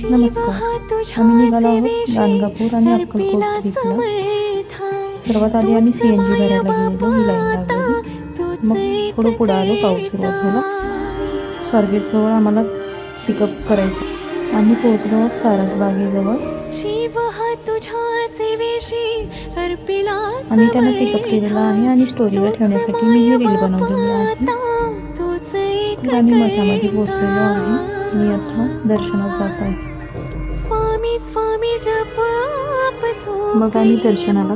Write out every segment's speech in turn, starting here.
नमस्कार. आम्ही निघालो आहोत गाणगापूर आणि अक्कलकोट ट्रिपला. सर्वात आधी आम्ही CNG भरायला गेलेलो, ही लाईन लागलेली. मग थोडं पुढं आलो, पाऊस सुरुवात झाला. स्वारगेटजवळ आम्हाला पिकअप करायचं. आम्ही पोहोचलो आहोत सारसबागेजवळ आणि त्यांना पिकअप केलेलं आहे आणि स्टोरीला ठेवण्यासाठी मी ही रील बनवलेली आहे. तर आम्ही मठामध्ये पोहोचलेलो आहे आणि आता दर्शनास जात आहे. मग आम्ही दर्शनाला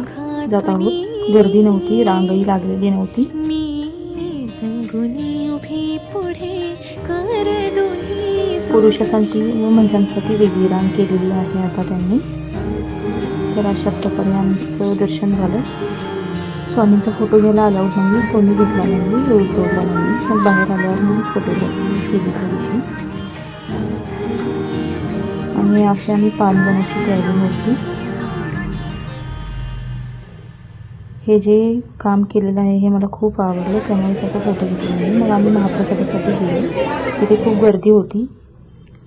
जात आहोत. गर्दी नव्हती, रांगही लागलेली नव्हती. पुरुषांसाठी व महिलांसाठी वेगळी रांग केलेली आहे आता त्यांनी. तर अशा प्रकारे आमचं दर्शन झालं. स्वामींचा फोटो घ्यायला अलाउड नाही, सोनी घेतला नाही, रोड तोडला नाही. मग बाहेर आल्यावर मी फोटो केली थोडीशी. आणि असे आम्ही 5 जणांची तयारी होती. हे जे काम केलेलं आहे हे मला खूप आवडलं, त्यामुळे त्याचा फोटो घेतला नाही. मग आम्ही महाप्रसादासाठी गेलो. तिथे खूप गर्दी होती.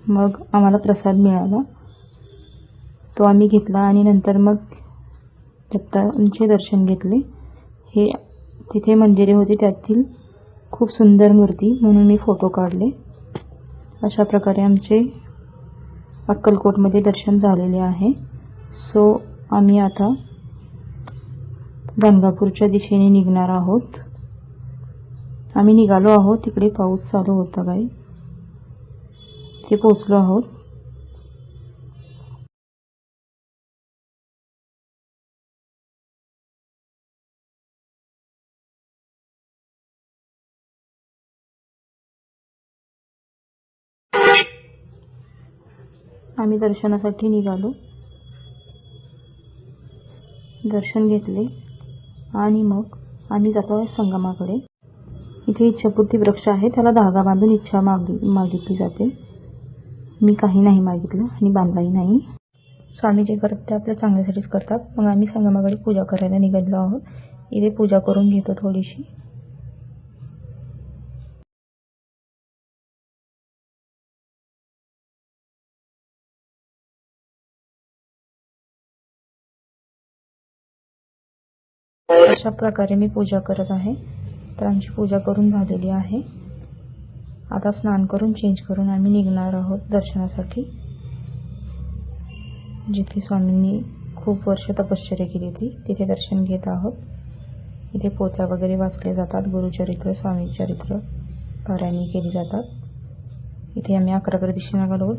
मग आम्हाला प्रसाद मिळाला, तो आम्ही घेतला आणि नंतर मग दत्तांचे दर्शन घेतले. हे तिथे मंदिरे होती, त्यातील खूप सुंदर मूर्ती, म्हणून मी फोटो काढले. अशा प्रकारे आमचे अक्कलकोटमध्ये दर्शन झालेले आहे. सो आम्ही आता गाणगापूरच्या दिशेने निघणार आहोत. आम्ही निघालो आहोत. तिकडे पाऊस चालू होता काही. तिथे पोचलो आहोत. आम्ही दर्शनासाठी निघालो. दर्शन घेतले आणि मग आम्ही जातो आहे संगमाकडे. इथे इच्छापूर्ती वृक्ष आहे, त्याला धागा बांधून इच्छा मागितली जाते. मी काही नाही मागितलं आणि बांधलाही नाही. स्वामी जे करतात ते आपल्या चांगल्यासाठीच करतात. मग आम्ही संगमाकडे पूजा करायला निघालो आहोत. इथे पूजा करून घेतो थोडीशी. अशा प्रकारे मी पूजा करत आहे. तर आमची पूजा करून झालेली आहे. आता स्नान करून चेंज करून आम्ही निघणार आहोत दर्शनासाठी, जिथे स्वामींनी खूप वर्ष तपश्चर्या केली होती तिथे दर्शन घेत आहोत. इथे पोथ्या वगैरे वाचले जातात, गुरुचरित्र, स्वामी चरित्र पारायणी केली जातात. इथे आम्ही 11 प्रदक्षिणा घालवत